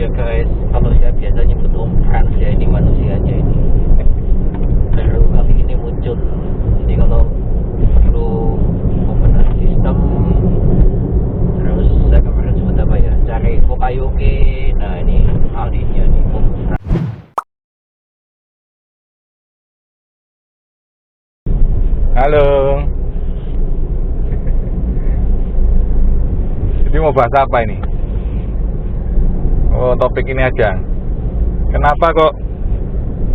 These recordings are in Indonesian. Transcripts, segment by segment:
ya guys, kalau saya biasa nyebut Om Frans ya, ini manusianya ini baru kali ini muncul. Jadi kalau perlu komponen sistem, terus saya kemarin sebut apa ya, cari Kokayoke. Nah ini ahlinya nih Om Frans. Halo. Jadi mau bahas apa ini? Oh, topik ini aja. Kenapa kok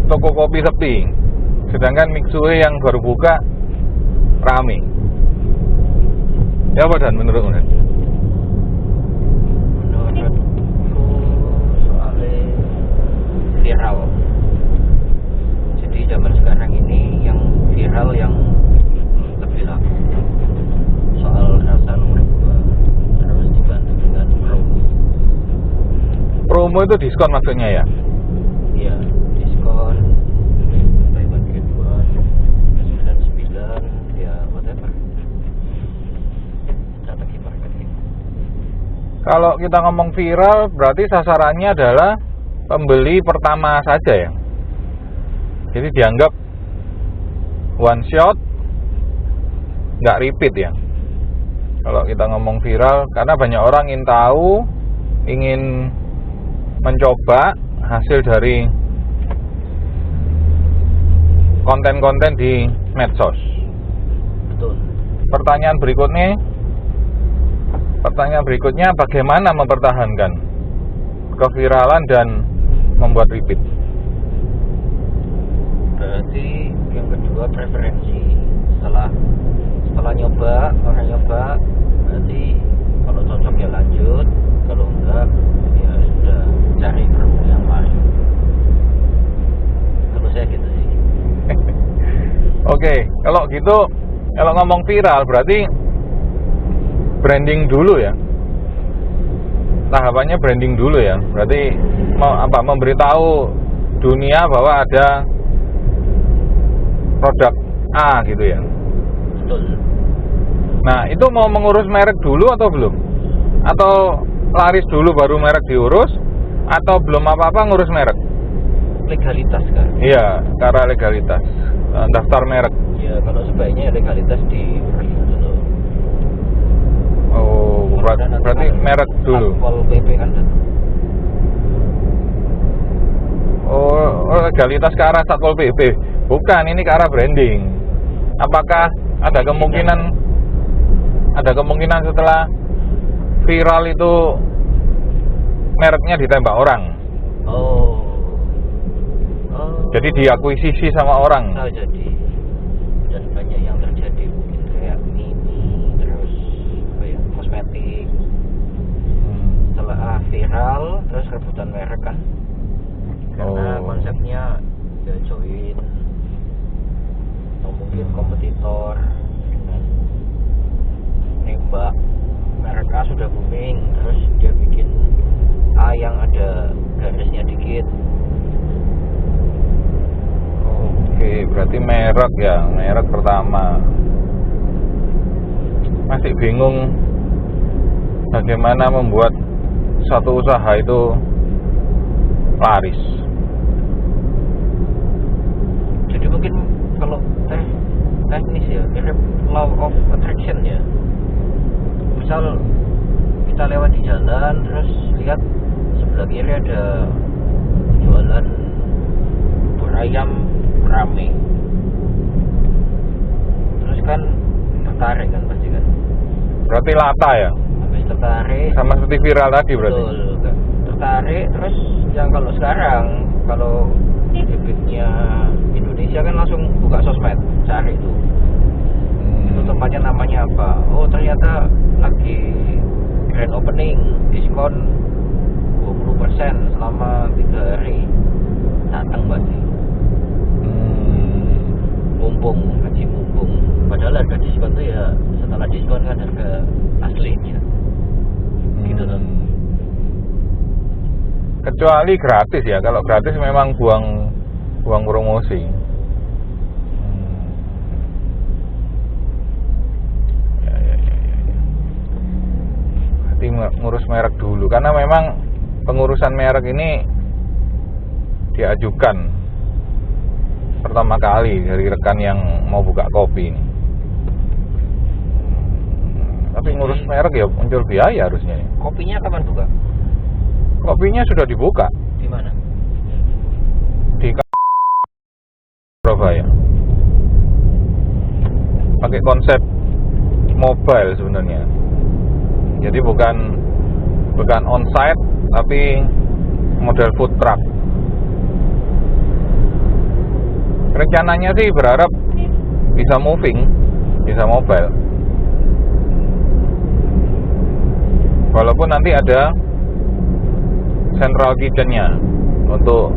toko kopi sepi, sedangkan Mixue yang baru buka rame? Ya apa Dan menurutmu? Menurutku soalnya viral. Jadi zaman sekarang ini yang viral yang lebih laku. Soal rasa nomor 2 terus dibantu dengan promo. Promo itu diskon maksudnya ya? Iya, diskon buy one get one 99 ya whatever. Strategi marketing. Kalau kita ngomong viral, berarti sasarannya adalah pembeli pertama saja ya. Jadi dianggap one shot, nggak repeat ya. Kalau kita ngomong viral, karena banyak orang ingin tahu, ingin mencoba hasil dari konten-konten di medsos. Betul. Pertanyaan berikutnya, bagaimana mempertahankan keviralan dan membuat repeat? Berarti yang kedua preferensi. Setelah nyoba, orang nyoba, berarti kalau cocok ya lanjut, kalau enggak ya sudah cari promo yang lain. Kalau saya gitu sih. Oke, kalau gitu, kalau ngomong viral berarti branding dulu ya. Tahapannya branding dulu ya. Berarti memberitahu dunia bahwa ada produk A gitu ya. Betul. Nah, itu mau mengurus merek dulu atau belum? Atau laris dulu baru merek diurus? Atau belum apa-apa ngurus merek? Legalitas kan? Iya, karena legalitas. Daftar merek. Ya kalau sebaiknya legalitas diurus dulu. Oh, berarti merek dulu. Satpol PP kan. Oh, legalitas ke arah Satpol PP. Bukan, ini ke arah branding. Apakah ada kemungkinan setelah viral itu mereknya ditembak orang? Oh. Jadi diakuisisi sama orang. Bisa jadi. Dan banyak yang terjadi mungkin kayak mini, terus apa ya, kosmetik. Setelah viral terus rebutan merek kan. Karena konsepnya ya join atau mungkin kompetitor dengan nembak merek A sudah booming, terus dia bikin A yang ada garisnya dikit. Oke, berarti merek ya, merek pertama. Masih bingung bagaimana membuat satu usaha itu laris. Jadi mungkin kalau teknis ya mirip law of attraction ya. Misal kita lewat di jalan terus lihat sebelah kiri ada jualan bubur ayam rame, terus kan tertarik kan pasti kan. Berarti lata ya? Habis tertarik Sama seperti viral tadi berarti? betul, tertarik. Terus yang kalau sekarang kalau debitnya Indonesia kan langsung buka sosmed cari itu tempatnya namanya apa. Oh ternyata lagi grand opening, diskon 20% selama 3 hari. Datang pasti mumpung. Padahal harga diskon tuh ya setelah diskon kan harga aslinya gitu loh. Kecuali gratis ya. Kalau gratis memang buang promosi. Berarti ngurus merek dulu, karena memang pengurusan merek ini diajukan pertama kali dari rekan yang mau buka kopi ini. Tapi ngurus merek ya muncul biaya harusnya. Kopinya kapan buka? Kopinya sudah dibuka Di mana? di Surabaya. Pakai konsep mobile sebenarnya. Jadi bukan on-site tapi model food truck. Rencananya sih berharap bisa moving, bisa mobile. Walaupun nanti ada central kitchen-nya untuk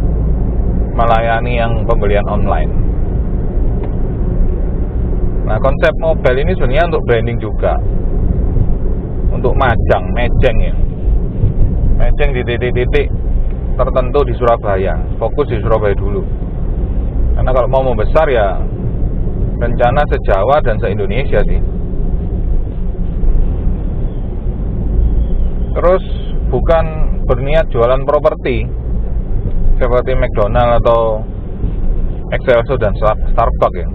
melayani yang pembelian online. Nah, konsep mobile ini sebenarnya untuk branding juga, untuk mejeng ya, mejeng di titik-titik tertentu di Surabaya, fokus di Surabaya dulu. Karena kalau mau membesar ya rencana se-Jawa dan se-Indonesia sih. Terus bukan berniat jualan properti seperti McDonald atau Excelsior dan Starbucks ya.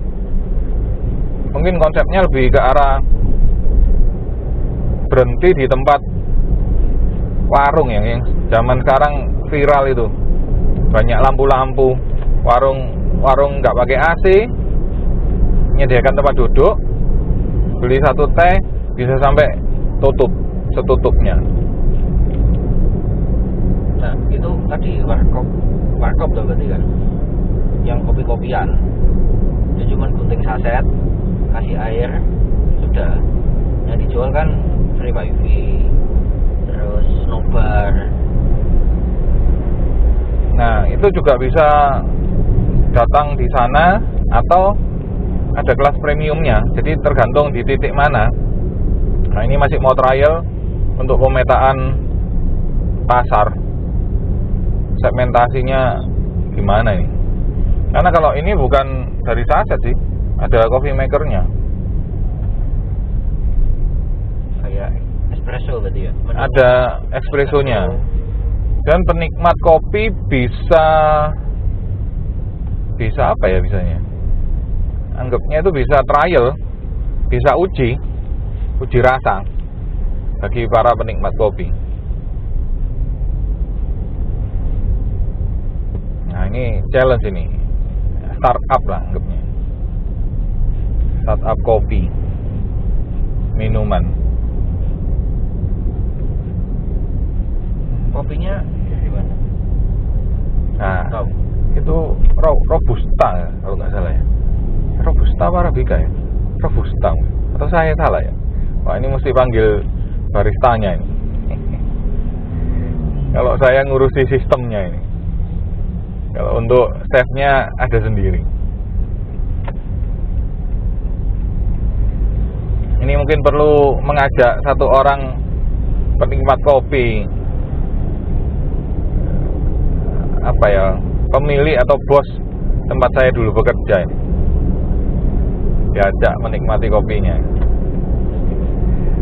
Mungkin konsepnya lebih ke arah berhenti di tempat warung yang zaman sekarang viral itu, banyak lampu-lampu, warung nggak pakai AC, menyediakan tempat duduk, beli satu teh bisa sampai tutup setutupnya. Nah, itu tadi warkop tuh berarti kan, yang kopi-kopian, dia cuma gunting saset, kasih air, sudah. Yang dijual kan free wifi, terus nobar. Nah, itu juga bisa datang di sana atau ada kelas premiumnya. Jadi tergantung di titik mana. Nah, ini masih mau trial untuk pemetaan pasar. Segmentasinya gimana ini? Karena kalau ini bukan dari saset sih, ada coffee makernya. Kayak espresso berarti ya? Ada espressonya. Dan penikmat kopi bisa apa ya bisanya? Anggapnya itu bisa trial, bisa uji rasa bagi para penikmat kopi. Nah, ini challenge ini, startup lah anggapnya, startup kopi, minuman. Kopinya dari mana? Nah, Tahu? itu Robusta ya, kalau nggak salah ya. Robusta apa Arabica ya? Robusta, atau saya salah ya? Wah, ini mesti panggil baristanya ini. Kalau saya ngurusi sistemnya ini. Kalau untuk chefnya ada sendiri. Ini mungkin perlu mengajak satu orang penikmat kopi, apa ya, pemilik atau bos tempat saya dulu bekerja ini, diajak menikmati kopinya.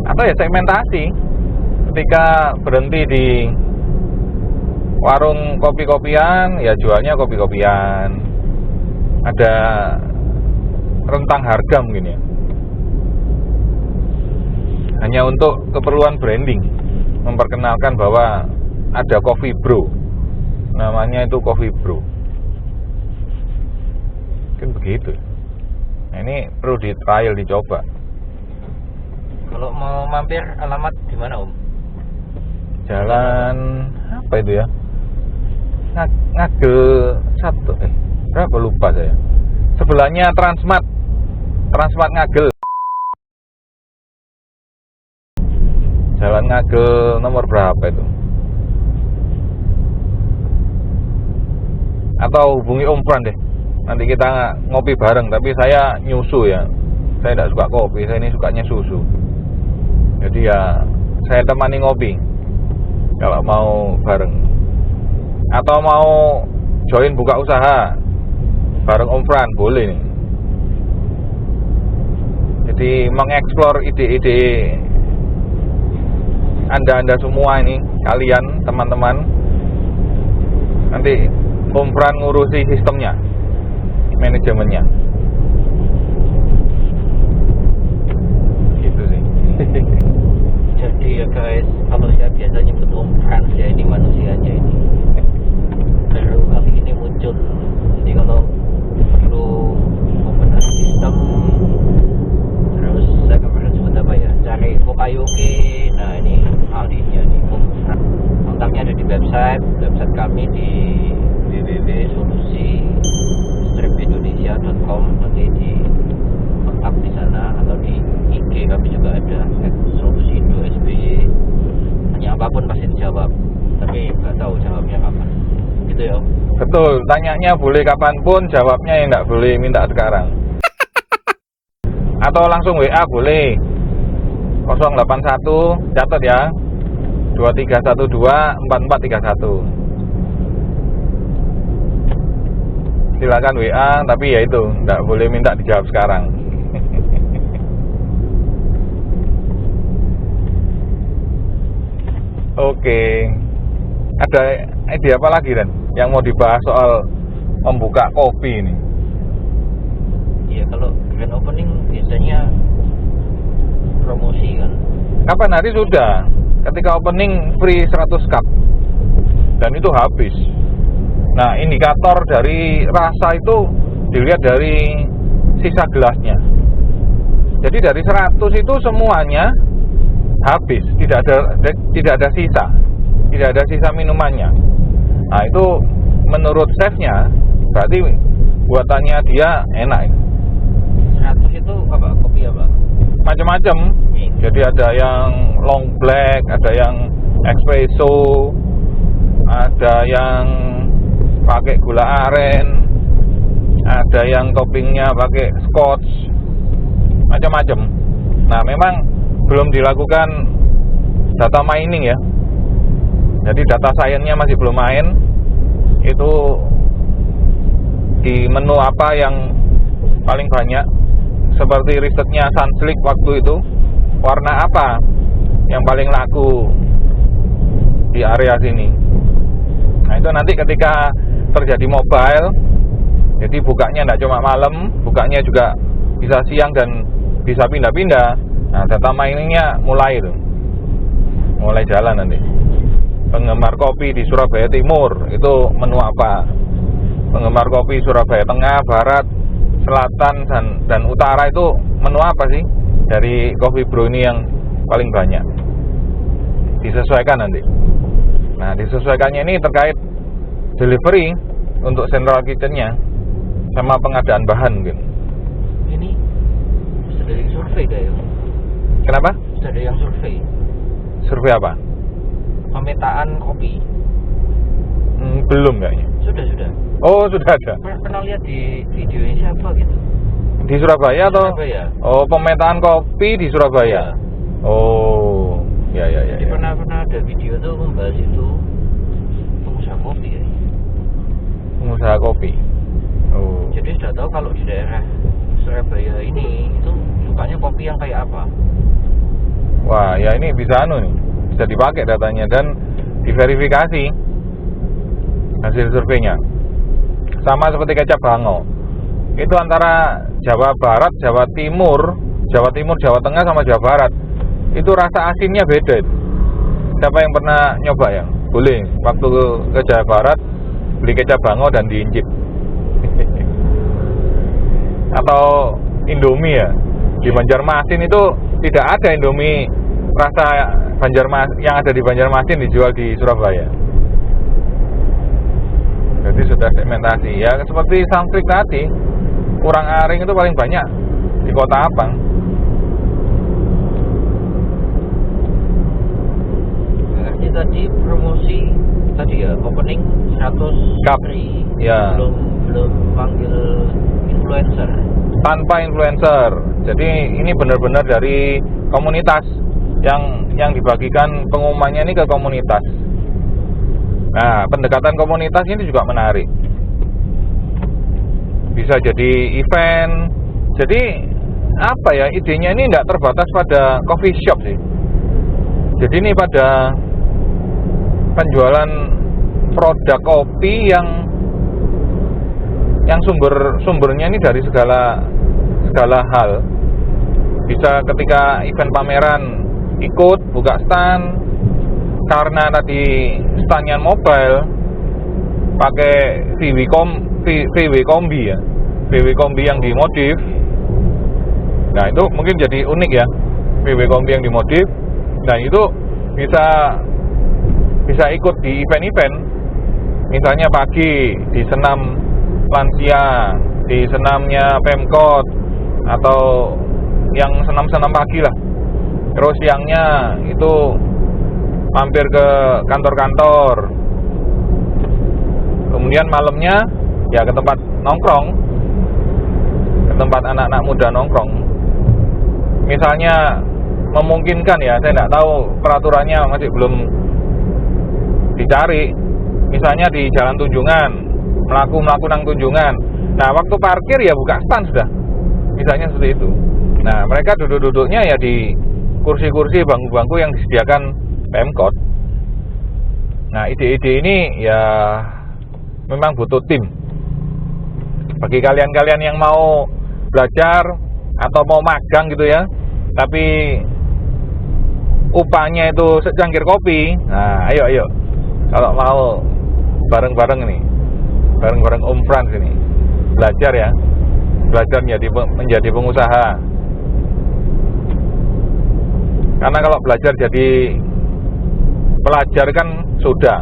Atau ya segmentasi, ketika berhenti di warung kopi-kopian, ya jualnya kopi-kopian. Ada rentang harga mungkin ya. Hanya untuk keperluan branding, memperkenalkan bahwa ada Coffee Bro. Namanya itu Coffee Bro. Mungkin begitu. Nah, ini perlu di trial, dicoba. Kalau mau mampir alamat di mana, Om? Jalan apa itu ya? Ngagel satu, berapa lupa saya. Sebelahnya Transmart Ngagel. Jalan Ngagel nomor berapa itu? Atau hubungi Om Fran deh. Nanti kita ngopi bareng, tapi saya nyusu ya. Saya tidak suka kopi, saya ini sukanya susu. Jadi ya saya temani ngopi kalau mau bareng. Atau mau join buka usaha bareng Om Fran, boleh nih. Jadi mengeksplor ide-ide Anda semua ini, kalian teman-teman Nanti Om Fran ngurusi sistemnya, manajemennya. Gitu sih. Jadi ya guys, kalau saya biasa nyebut Om Frans ya, ini manusianya ini. Baru kali ini muncul. Jadi kalau perlu membenahi sistem, terus saya kemarin sebut apa ya, cari Pokayoke. Nah ini ahlinya nih, Om Frans. Kontaknya ada di website kami di www.solusi-indonesia.com. Nanti di kontak di sana, atau di IG kami juga ada @solusi-indo-sby. Tanya apapun pasti dijawab, tapi nggak tahu jawabnya kapan. Gitu ya. Betul, tanyanya boleh kapanpun, jawabnya yang nggak boleh minta sekarang. Atau langsung WA boleh. 081, catat ya, 23124431. Silakan WA, tapi ya itu nggak boleh minta dijawab sekarang. Oke, ada ide apa lagi Ren yang mau dibahas soal membuka kopi ini? Iya, kalau grand opening biasanya promosi kan. Kapan hari sudah, ketika opening free 100 cup, dan itu habis. Nah, indikator dari rasa itu dilihat dari sisa gelasnya. Jadi dari 100 itu semuanya habis, tidak ada sisa, tidak ada sisa minumannya. Nah, itu menurut chefnya berarti buatannya dia enak. 100 itu apa? Kopi apa? Macam-macam. Jadi ada yang long black, ada yang espresso, ada yang pakai gula aren, ada yang toppingnya pakai scotch, macam-macam. Nah, memang belum dilakukan data mining ya. Jadi data science-nya masih belum main. Itu di menu apa yang paling banyak, seperti risetnya Sunslick waktu itu, warna apa yang paling laku di area sini. Nah, itu nanti ketika terjadi mobile, jadi bukanya tidak cuma malam, bukanya juga bisa siang dan bisa pindah-pindah. Nah, data miningnya mulai jalan nanti. Penggemar kopi di Surabaya Timur itu menu apa? Penggemar kopi Surabaya Tengah, Barat, Selatan dan Utara itu menu apa sih dari Coffee Bro ini yang paling banyak? Disesuaikan nanti. Nah, disesuaikannya ini terkait delivery untuk central kitchen-nya sama pengadaan bahan mungkin. Ini sudah ada yang survei kayak. Kenapa? Sudah ada yang survei. Survei apa? Pemetaan kopi. Belum kayaknya. Sudah. Oh, sudah ada. Pernah lihat di videonya siapa gitu? Di Surabaya atau? Surabaya. Oh, pemetaan kopi di Surabaya. Ya. Oh, ya. Jadi pernah ada video tuh membahas itu pengusaha kopi ya. Pengusaha kopi. Oh. Jadi sudah tahu kalau di daerah Surabaya ini itu sukanya kopi yang kayak apa. Wah, ya ini bisa nih. Bisa dipakai datanya dan diverifikasi hasil surveinya. Sama seperti kecap Bango. Itu antara Jawa Barat, Jawa Timur, Jawa Tengah sama Jawa Barat. Itu rasa asinnya beda itu. Siapa yang pernah nyoba ya? Boleh waktu ke Jawa Barat beli kecap Bango dan diincip. Atau Indomie ya. Di Banjarmasin itu tidak ada Indomie rasa Banjarmasin yang ada di Banjarmasin dijual di Surabaya. Jadi sudah segmentasi ya, seperti Sunslick tadi, kurang aring itu paling banyak di Kota Abang. Ini tadi promosi tadi ya, opening 100 Cup. free. Ya. Belum panggil influencer. Tanpa influencer. Jadi ini benar-benar dari komunitas yang dibagikan pengumumannya ini ke komunitas. Nah, pendekatan komunitas ini juga menarik. Bisa jadi event. Jadi apa ya, idenya ini tidak terbatas pada coffee shop sih. Jadi ini pada penjualan produk kopi yang sumbernya ini dari segala hal. Bisa ketika event pameran ikut buka stand, karena tadi standnya mobile pakai VW Kombi ya, VW Kombi yang dimodif. Nah itu mungkin jadi unik ya, VW Kombi yang dimodif. Dan itu bisa ikut di event-event, misalnya pagi di senam lansia, di senamnya Pemkot, atau yang senam-senam pagi lah. Terus siangnya itu mampir ke kantor-kantor, kemudian malamnya ya ke tempat nongkrong, ke tempat anak-anak muda nongkrong. Misalnya memungkinkan ya, saya nggak tahu peraturannya, masih belum dicari. Misalnya di Jalan Tunjungan, melaku nang Tunjungan. Nah waktu parkir ya buka stand sudah, misalnya seperti itu. Nah mereka duduknya ya di kursi-kursi, bangku-bangku yang disediakan Pemkot. Nah ide-ide ini ya memang butuh tim. Bagi kalian-kalian yang mau belajar atau mau magang gitu ya, tapi upahnya itu secangkir kopi, nah ayo kalau mau bareng-bareng ini, bareng-bareng Om Frans ini belajar ya, belajar menjadi pengusaha. Karena kalau belajar jadi pelajar kan sudah,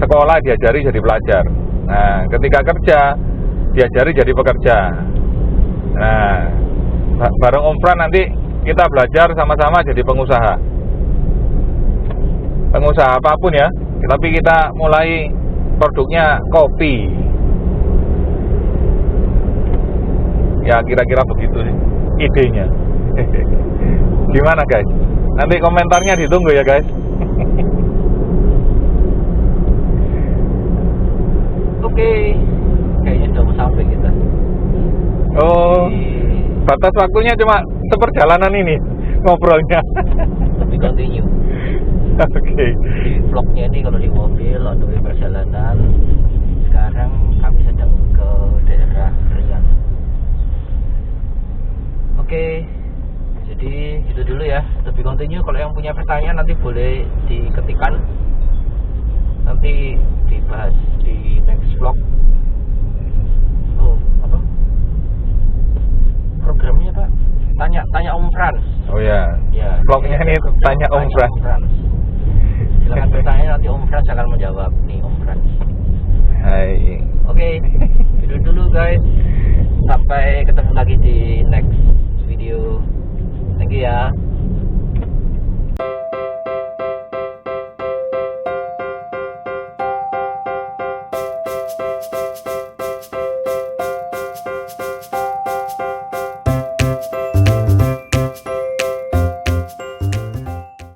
sekolah diajari jadi pelajar. Nah ketika kerja diajari jadi pekerja. Nah bareng Om Frans nanti kita belajar sama-sama jadi pengusaha. Pengusaha apapun ya, tapi kita mulai produknya kopi. Ya kira-kira begitu sih idenya. Gimana guys? Nanti komentarnya ditunggu ya guys. Oke, kayaknya udah mau sampai kita. Oh, batas waktunya cuma seperjalanan ini ngobrolnya. Lebih continue. Oke. Di vlognya ini kalau di mobil atau di perjalanan, sekarang kami sedang ke daerah Rian. Oke, jadi itu dulu ya. Lebih continue, kalau yang punya pertanyaan nanti boleh diketikkan, nanti dibahas di next vlog. Oh, apa? Programnya Pak? Tanya Om Frans. Oh ya. Ya. Vlognya ini tanya Om Frans. Silakan bertanya, nanti Om Frans akan menjawab nih Om Frans. Hai. Oke, itu dulu guys. Sampai